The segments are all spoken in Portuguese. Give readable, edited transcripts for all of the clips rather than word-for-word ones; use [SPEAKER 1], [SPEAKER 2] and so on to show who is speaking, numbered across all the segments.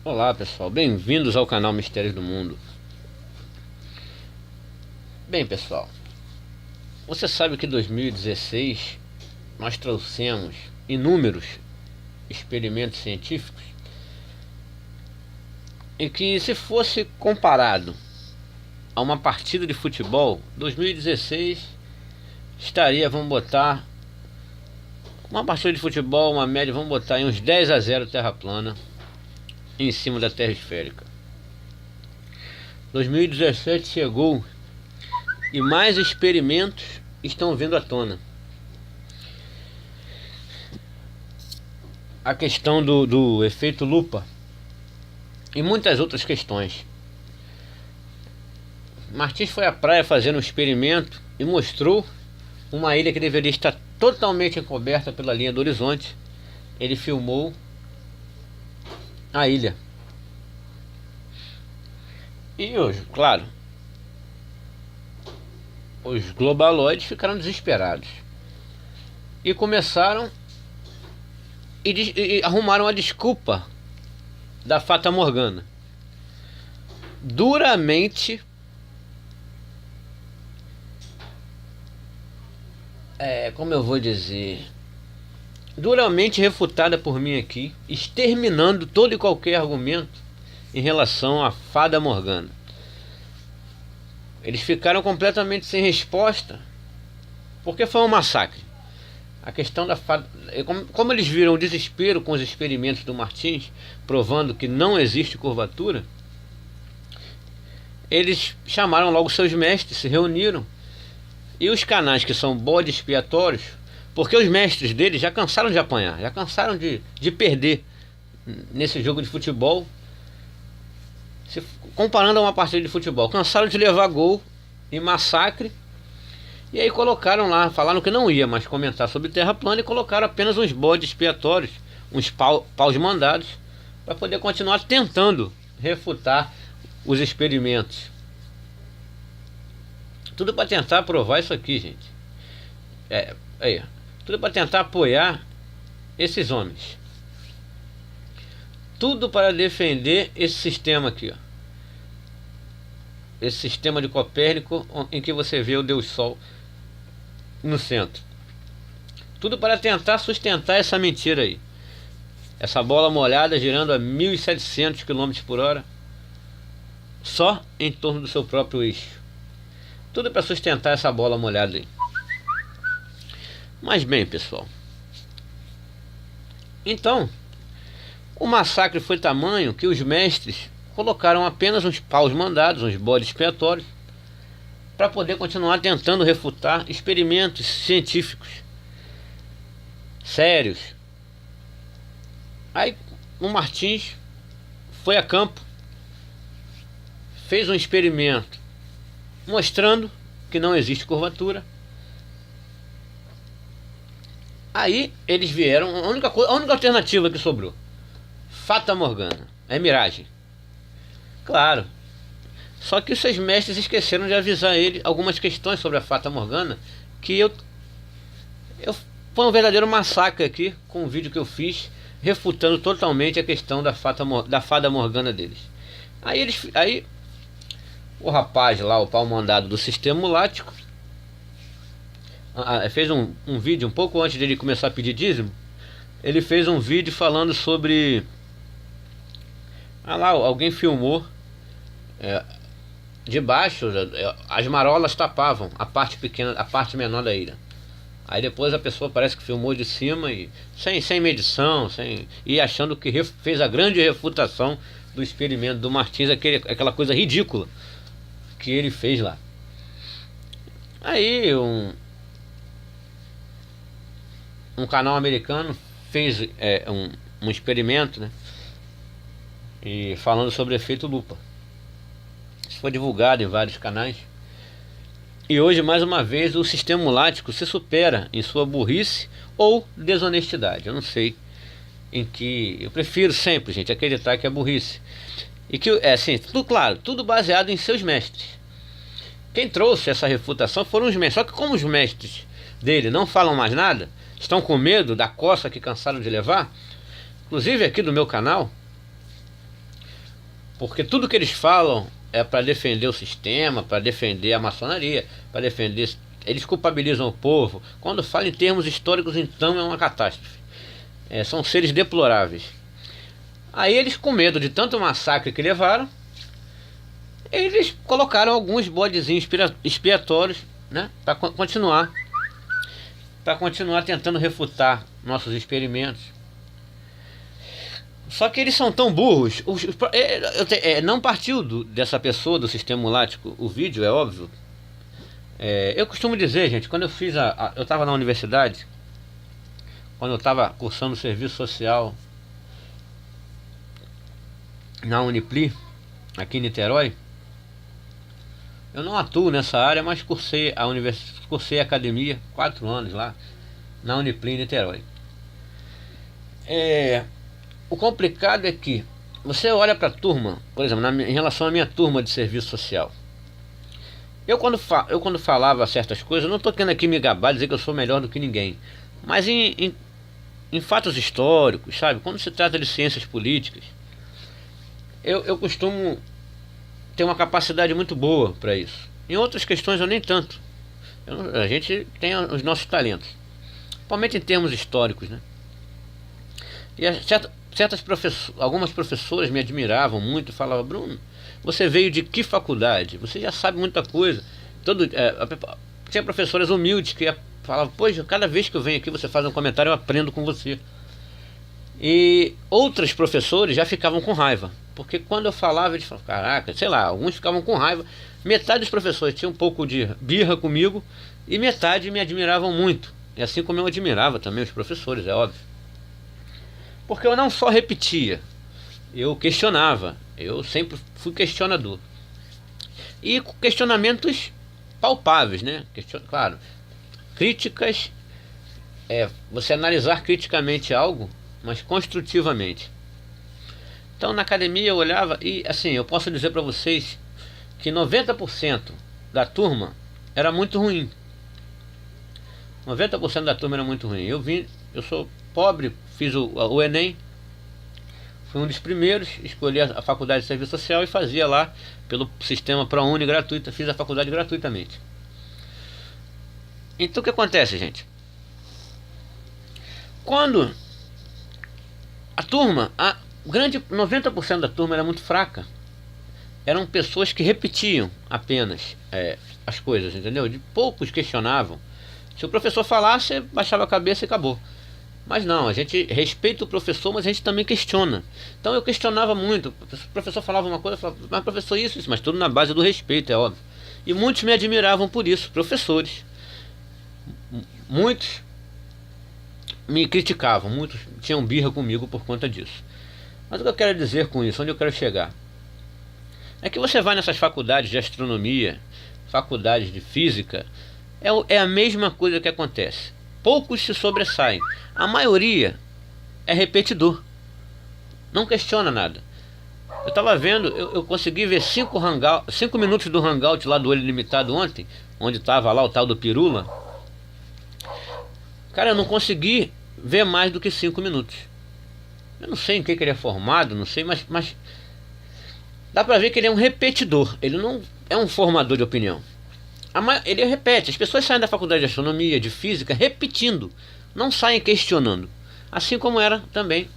[SPEAKER 1] Olá pessoal, bem-vindos ao canal Mistérios do Mundo. Bem pessoal, você sabe que em 2016 nós trouxemos inúmeros experimentos científicos e que, se fosse comparado a uma partida de futebol, 2016 estaria, vamos botar, uma partida de futebol, uma média, vamos botar em uns 10-0 terra plana em cima da Terra esférica. 2017 chegou e mais experimentos estão vindo à tona. A questão do efeito lupa e muitas outras questões. Martins foi à praia fazer um experimento e mostrou uma ilha que deveria estar totalmente encoberta pela linha do horizonte. Ele filmou a ilha. E hoje, claro, os globaloides ficaram desesperados e começaram e arrumaram a desculpa da Fata Morgana. Duramente como eu vou dizer, duramente refutada por mim aqui, exterminando todo e qualquer argumento em relação à Fada Morgana. Eles ficaram completamente sem resposta, porque foi um massacre. A questão da fada, como eles viram o desespero com os experimentos do Martins, provando que não existe curvatura, eles chamaram logo seus mestres, se reuniram, e os canais que são bodes expiatórios, porque os mestres deles já cansaram de apanhar, já cansaram de perder nesse jogo de futebol. Comparando a uma partida de futebol, cansaram de levar gol e massacre. E aí colocaram lá, falaram que não ia mais comentar sobre terra plana e colocaram apenas uns bodes expiatórios, uns paus mandados, para poder continuar tentando refutar os experimentos. Tudo para tentar provar isso aqui, gente. Tudo para tentar apoiar esses homens. Tudo para defender esse sistema aqui, ó. Esse sistema de Copérnico, em que você vê o Deus Sol no centro. Tudo para tentar sustentar essa mentira aí. Essa bola molhada girando a 1.700 km/h, só em torno do seu próprio eixo. Tudo para sustentar essa bola molhada aí. Mas bem, pessoal, então o massacre foi tamanho que os mestres colocaram apenas uns paus mandados, uns bodes expiatórios, para poder continuar tentando refutar experimentos científicos sérios. Aí o Martins foi a campo, fez um experimento mostrando que não existe curvatura. Aí eles vieram, a única alternativa que sobrou: Fata Morgana, é miragem. Claro. Só que os seus mestres esqueceram de avisar ele algumas questões sobre a Fata Morgana, que eu foi um verdadeiro massacre aqui com o vídeo que eu fiz, refutando totalmente a questão da Fada Morgana deles. Aí o rapaz lá, o pau mandado do sistema mulático, fez um vídeo um pouco antes dele começar a pedir dízimo. Ele fez um vídeo falando sobre... lá, alguém filmou de baixo, as marolas tapavam a parte pequena, a parte menor da ilha. Aí depois a pessoa parece que filmou de cima e sem medição, e achando que fez a grande refutação do experimento do Martins, aquela coisa ridícula que ele fez lá. Aí um canal americano fez um experimento, né? E falando sobre efeito lupa. Isso foi divulgado em vários canais. E hoje, mais uma vez, o sistema mulático se supera em sua burrice ou desonestidade. Eu não sei em que... Eu prefiro sempre, gente, acreditar que é burrice. E que, assim, tudo claro, tudo baseado em seus mestres. Quem trouxe essa refutação foram os mestres. Só que como os mestres dele não falam mais nada, estão com medo da coça que cansaram de levar, inclusive aqui do meu canal, porque tudo que eles falam é para defender o sistema, para defender a maçonaria, para defender... Eles culpabilizam o povo. Quando falam em termos históricos, então é uma catástrofe. São seres deploráveis. Aí eles, com medo de tanto massacre que levaram, eles colocaram alguns bodezinhos expiatórios, né, para continuar tentando refutar nossos experimentos. Só que eles são tão burros. Não partiu dessa pessoa do sistema mulático o vídeo, é óbvio. Eu costumo dizer, gente, quando eu fiz eu estava na universidade, quando eu estava cursando serviço social na Unipli, aqui em Niterói, eu não atuo nessa área, mas cursei a academia 4 anos lá na Unipli em Niterói. O complicado é que você olha para a turma, por exemplo, em relação à minha turma de serviço social. Eu quando falava certas coisas, eu não estou querendo aqui me gabar, dizer que eu sou melhor do que ninguém. Mas em fatos históricos, sabe? Quando se trata de ciências políticas, eu costumo ter uma capacidade muito boa para isso. Em outras questões eu nem tanto. A gente tem os nossos talentos, principalmente em termos históricos, né? E algumas professoras me admiravam muito, falavam: Bruno, você veio de que faculdade? Você já sabe muita coisa. Tinha professoras humildes que falavam: poxa, cada vez que eu venho aqui você faz um comentário, eu aprendo com você. E outros professores já ficavam com raiva, porque quando eu falava, eles falavam: caraca, sei lá, alguns ficavam com raiva. Metade dos professores tinha um pouco de birra comigo e metade me admiravam muito. E assim como eu admirava também os professores, é óbvio. Porque eu não só repetia, eu questionava, eu sempre fui questionador. E questionamentos palpáveis, né? Claro, críticas, você analisar criticamente algo, mas construtivamente. Então na academia eu olhava e, assim, eu posso dizer para vocês que 90% da turma era muito ruim. 90% da turma era muito ruim. Eu sou pobre, fiz o Enem, fui um dos primeiros, escolhi a faculdade de serviço social e fazia lá pelo sistema ProUni gratuito, fiz a faculdade gratuitamente. Então o que acontece, gente? Quando a turma, 90% da turma era muito fraca, eram pessoas que repetiam apenas as coisas, entendeu? De poucos questionavam. Se o professor falasse, baixava a cabeça e acabou. Mas não, a gente respeita o professor, mas a gente também questiona. Então eu questionava muito. O professor falava uma coisa, eu falava: mas professor, isso, mas tudo na base do respeito, é óbvio. E muitos me admiravam por isso, professores. Muitos me criticavam, muitos tinham birra comigo por conta disso. Mas o que eu quero dizer com isso, onde eu quero chegar, é que você vai nessas faculdades de astronomia, faculdades de física, é a mesma coisa que acontece. Poucos se sobressaem. A maioria é repetidor. Não questiona nada. Eu estava vendo, eu consegui ver 5 minutos do Hangout lá do Olho Limitado ontem, onde estava lá o tal do Pirula. Cara, eu não consegui ver mais do que 5 minutos. Eu não sei em que ele é formado, não sei, mas dá pra ver que ele é um repetidor. Ele não é um formador de opinião. Ele repete. As pessoas saem da faculdade de astronomia, de física, repetindo, não saem questionando. Assim como era também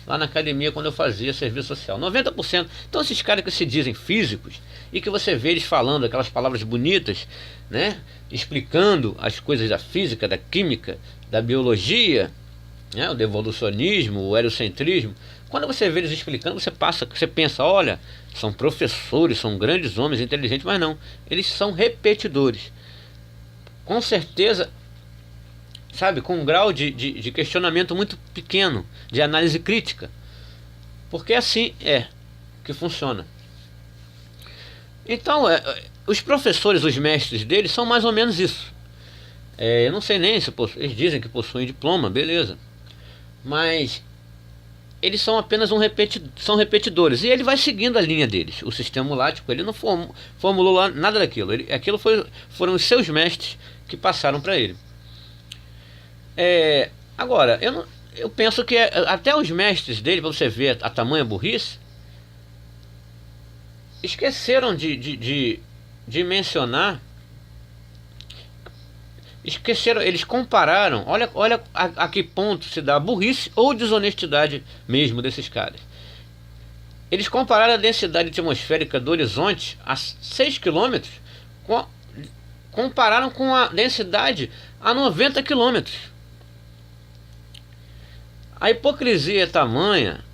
[SPEAKER 1] lá na academia quando eu fazia serviço social. 90%. Então esses caras que se dizem físicos e que você vê eles falando aquelas palavras bonitas, né, explicando as coisas da física, da química, da biologia, né, o devolucionismo, o heliocentrismo. Quando você vê eles explicando, você pensa: olha, são professores, são grandes homens inteligentes, mas não, eles são repetidores. Com certeza, sabe, com um grau de questionamento muito pequeno, de análise crítica. Porque assim é que funciona. Então, os professores, os mestres deles são mais ou menos isso. Eu não sei nem se eles dizem que possuem diploma, beleza. Mas eles são apenas são repetidores, e ele vai seguindo a linha deles. O sistema lático, ele não formulou lá nada daquilo. Aquilo foram os seus mestres que passaram para ele. Agora, eu penso que até os mestres dele, para você ver a tamanha burrice, esqueceram de mencionar. Esqueceram, eles compararam. Olha a que ponto se dá a burrice ou desonestidade mesmo desses caras. Eles compararam a densidade atmosférica do horizonte a 6 km, compararam com a densidade a 90 km. A hipocrisia é tamanha,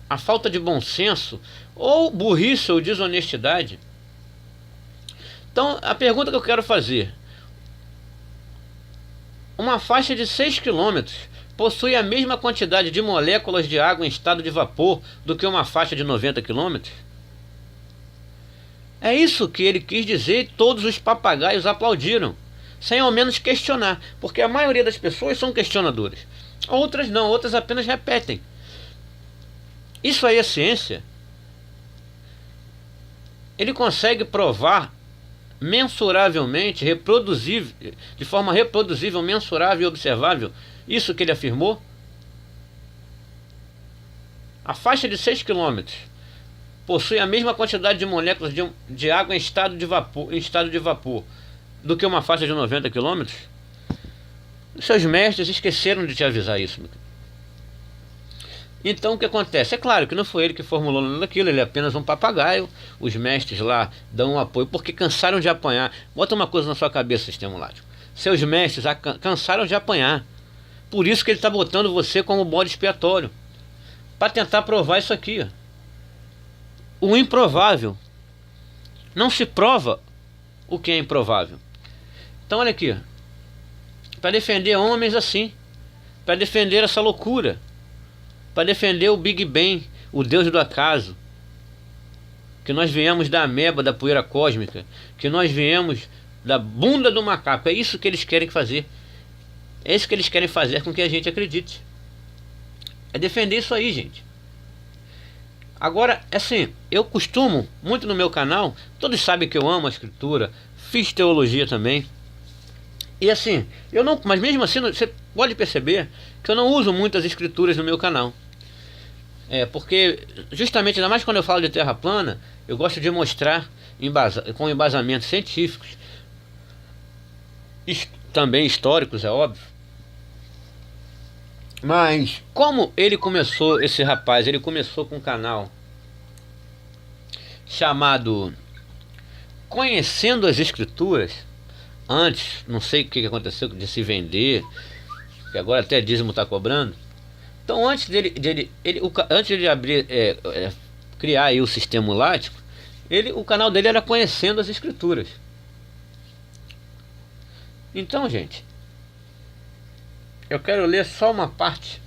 [SPEAKER 1] a falta de bom senso, ou burrice ou desonestidade. Então, a pergunta que eu quero fazer: uma faixa de 6 km possui a mesma quantidade de moléculas de água em estado de vapor do que uma faixa de 90 km? É isso que ele quis dizer, e todos os papagaios aplaudiram, sem ao menos questionar, porque a maioria das pessoas são questionadoras. Outras não, outras apenas repetem. Isso aí é ciência. Ele consegue provar mensuravelmente, reproduzível, de forma reproduzível, mensurável e observável, isso que ele afirmou? A faixa de 6 km possui a mesma quantidade de moléculas de água em estado de vapor do que uma faixa de 90 km? Seus mestres esqueceram de te avisar isso. Então o que acontece? É claro que não foi ele que formulou nada daquilo, ele é apenas um papagaio. Os mestres lá dão um apoio porque cansaram de apanhar. Bota uma coisa na sua cabeça, sistema lático. Seus mestres cansaram de apanhar. Por isso que ele está botando você como bode expiatório, para tentar provar isso aqui, ó. O improvável. Não se prova o que é improvável. Então olha aqui, para defender homens assim, para defender essa loucura, para defender o Big Bang, o Deus do acaso, que nós viemos da ameba, da poeira cósmica, que nós viemos da bunda do macaco. É isso que eles querem fazer. É isso que eles querem fazer com que a gente acredite. É defender isso aí, gente. Agora, assim, eu costumo, muito no meu canal, todos sabem que eu amo a escritura, fiz teologia também. E assim, mas mesmo assim, você pode perceber que eu não uso muitas escrituras no meu canal. Porque justamente, ainda mais quando eu falo de terra plana, eu gosto de mostrar com embasamentos científicos, também históricos, é óbvio. Mas como ele começou, esse rapaz, ele começou com um canal chamado Conhecendo as Escrituras. Antes, não sei o que aconteceu de se vender, que agora até dízimo está cobrando. Então antes antes de abrir, criar aí o sistema lático, o canal dele era Conhecendo as Escrituras. Então, gente, eu quero ler só uma parte.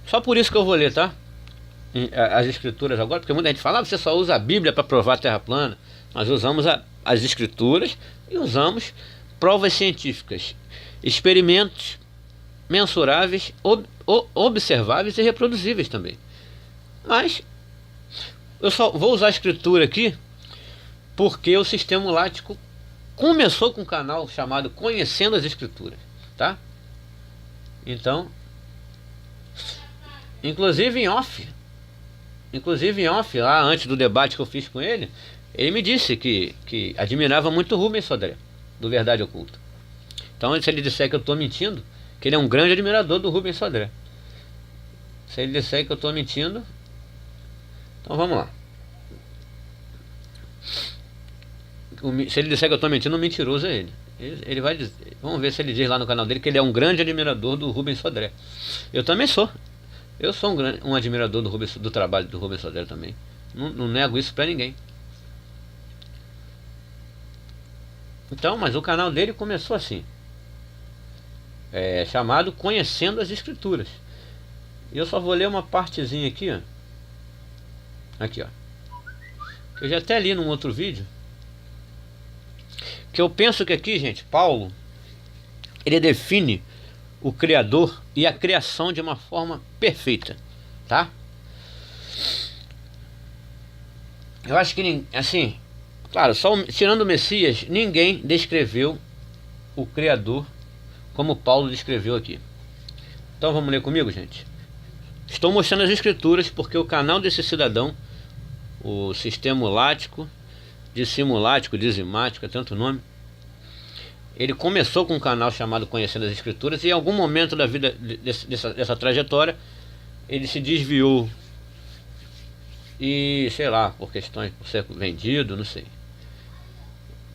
[SPEAKER 1] Só por isso que eu vou ler, tá? As escrituras agora, porque muita gente fala, você só usa a Bíblia para provar a terra plana. Nós usamos as escrituras e usamos provas científicas, experimentos mensuráveis, observáveis e reproduzíveis também. Mas eu só vou usar a escritura aqui porque o sistema lático começou com um canal chamado Conhecendo as Escrituras, tá? Então, inclusive em off, lá antes do debate que eu fiz com ele me disse que admirava muito Rubens Sodré, do Verdade Oculta. Então, se ele disser que eu estou mentindo, que ele é um grande admirador do Rubens Sodré. Se ele disser que eu estou mentindo, então vamos lá. Se ele disser que eu estou mentindo, um mentiroso é ele. Ele vai dizer, vamos ver se ele diz lá no canal dele que ele é um grande admirador do Rubens Sodré. Eu também sou. Eu sou um admirador do trabalho do Rubens Sodré também. Não nego isso pra ninguém. Então, mas o canal dele começou assim, chamado Conhecendo as Escrituras. E eu só vou ler uma partezinha aqui, ó. Aqui, ó. Eu já até li num outro vídeo. Que eu penso que aqui, gente, Paulo, ele define o Criador e a criação de uma forma perfeita. tá? Eu acho que, assim, claro, só tirando o Messias, ninguém descreveu o Criador como Paulo descreveu aqui. Então vamos ler comigo, gente? Estou mostrando as escrituras porque o canal desse cidadão, o sistemolático, dissimulático, dizimático, é tanto nome, ele começou com um canal chamado Conhecendo as Escrituras e em algum momento da vida dessa trajetória ele se desviou e, sei lá, por questões, por ser vendido, não sei.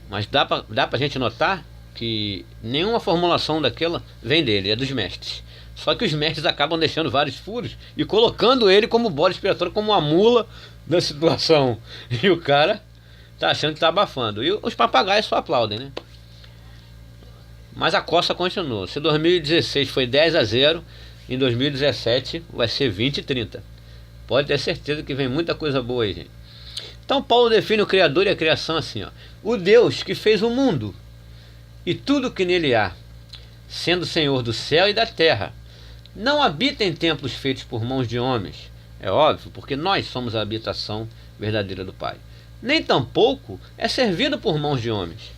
[SPEAKER 1] Mas dá pra gente notar que nenhuma formulação daquela vem dele, é dos mestres. Só que os mestres acabam deixando vários furos e colocando ele como bode expiatório, como uma mula da situação. E o cara tá achando que tá abafando. E os papagaios só aplaudem, né? Mas a coça continua. Se 2016 foi 10-0, em 2017 vai ser 20-30. Pode ter certeza que vem muita coisa boa aí, gente. Então Paulo define o Criador e a criação assim, ó: o Deus que fez o mundo e tudo que nele há, sendo Senhor do céu e da terra, não habita em templos feitos por mãos de homens. É óbvio, porque nós somos a habitação verdadeira do Pai. Nem tampouco é servido por mãos de homens.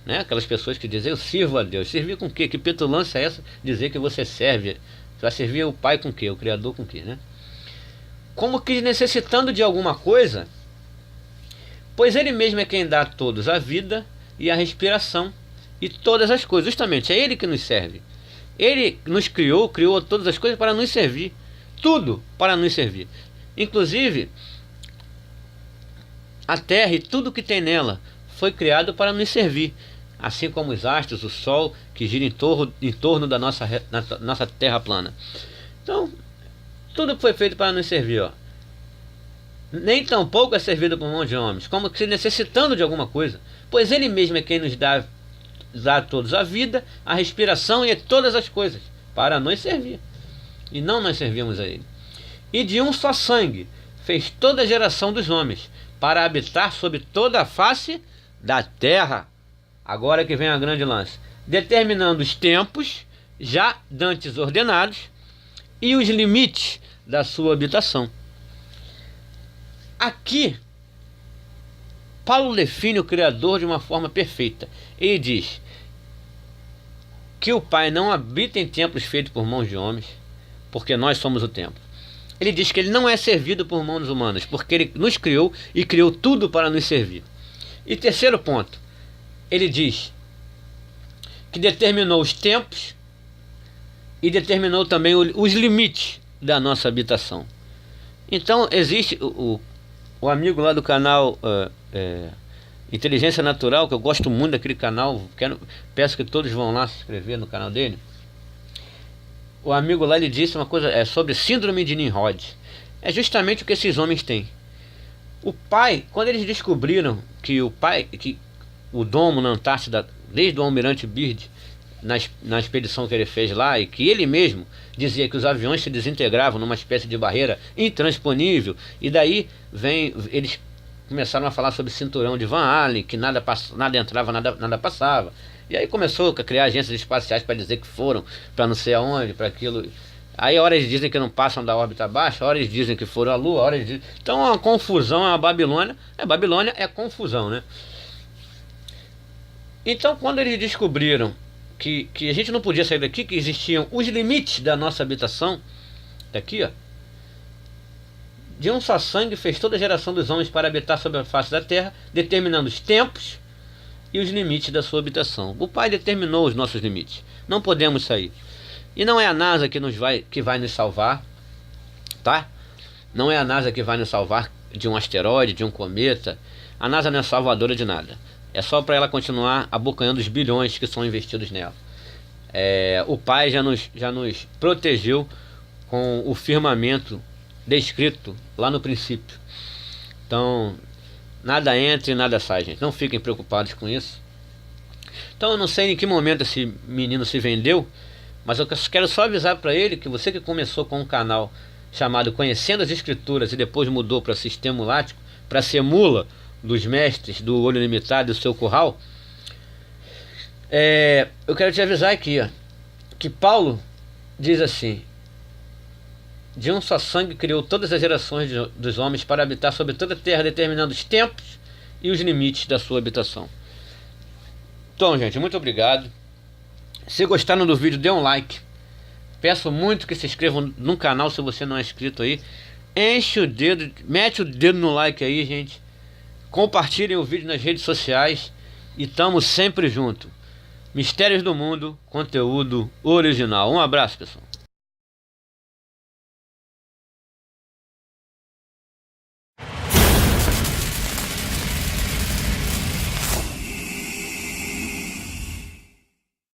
[SPEAKER 1] Né? Aquelas pessoas que dizem, eu sirvo a Deus. Servir com o quê? Que petulância é essa? Dizer que você serve. Você vai servir o Pai com o quê? O Criador com o quê? Né? Como que necessitando de alguma coisa, pois Ele mesmo é quem dá a todos a vida e a respiração e todas as coisas. Justamente, é Ele que nos serve. Ele nos criou todas as coisas para nos servir. Tudo para nos servir. Inclusive, a terra e tudo que tem nela foi criado para nos servir. Assim como os astros, o sol, que gira em torno da nossa terra plana. Então, tudo foi feito para nos servir. Ó. Nem tampouco é servido por mão de homens, como que necessitando de alguma coisa. Pois Ele mesmo é quem nos dá a todos a vida, a respiração e todas as coisas, para nos servir. E não nós servimos a Ele. E de um só sangue fez toda a geração dos homens, para habitar sobre toda a face da terra. Agora que vem a grande lance. Determinando os tempos, já dantes ordenados, e os limites da sua habitação. Aqui, Paulo define o Criador de uma forma perfeita. Ele diz que o Pai não habita em templos feitos por mãos de homens, porque nós somos o templo. Ele diz que Ele não é servido por mãos humanas, porque Ele nos criou e criou tudo para nos servir. E terceiro ponto, Ele diz que determinou os tempos e determinou também os limites da nossa habitação. Então existe o amigo lá do canal Inteligência Natural, que eu gosto muito daquele canal, peço que todos vão lá se inscrever no canal dele. O amigo lá, ele disse uma coisa sobre síndrome de Nimrod. É justamente o que esses homens têm. O pai, quando eles descobriram que o domo na Antártida, desde o almirante Byrd, na expedição que ele fez lá, e que ele mesmo dizia que os aviões se desintegravam numa espécie de barreira intransponível, e daí eles começaram a falar sobre cinturão de Van Allen, que nada entrava, nada passava. E aí começou a criar agências espaciais para dizer que foram para não sei aonde, para aquilo. Aí horas eles dizem que não passam da órbita baixa, horas eles dizem que foram à Lua, horas eles dizem... Então é uma confusão, é uma Babilônia. Babilônia é confusão, né? Então quando eles descobriram que a gente não podia sair daqui, que existiam os limites da nossa habitação, daqui, ó, de um só sangue fez toda a geração dos homens para habitar sobre a face da terra, determinando os tempos e os limites da sua habitação. O Pai determinou os nossos limites. Não podemos sair. E não é a NASA que vai nos salvar, tá? Não é a NASA que vai nos salvar de um asteroide, de um cometa. A NASA não é salvadora de nada. É só para ela continuar abocanhando os bilhões que são investidos nela. O Pai já nos protegeu com o firmamento descrito lá no princípio. Então, nada entra e nada sai, gente. Não fiquem preocupados com isso. Então, eu não sei em que momento esse menino se vendeu, mas eu quero só avisar para ele que você que começou com um canal chamado Conhecendo as Escrituras e depois mudou para Sistemolático, para ser mula dos mestres do olho limitado e do seu curral, eu quero te avisar aqui, ó, que Paulo diz assim: de um só sangue criou todas as gerações dos homens para habitar sobre toda a terra, determinando os tempos e os limites da sua habitação. Então, gente, muito obrigado. Se gostaram do vídeo, dê um like. Peço muito que se inscrevam no canal se você não é inscrito aí. Enche o dedo, mete o dedo no like aí, gente. Compartilhem o vídeo nas redes sociais. E tamo sempre junto. Mistérios do Mundo, conteúdo original. Um abraço, pessoal.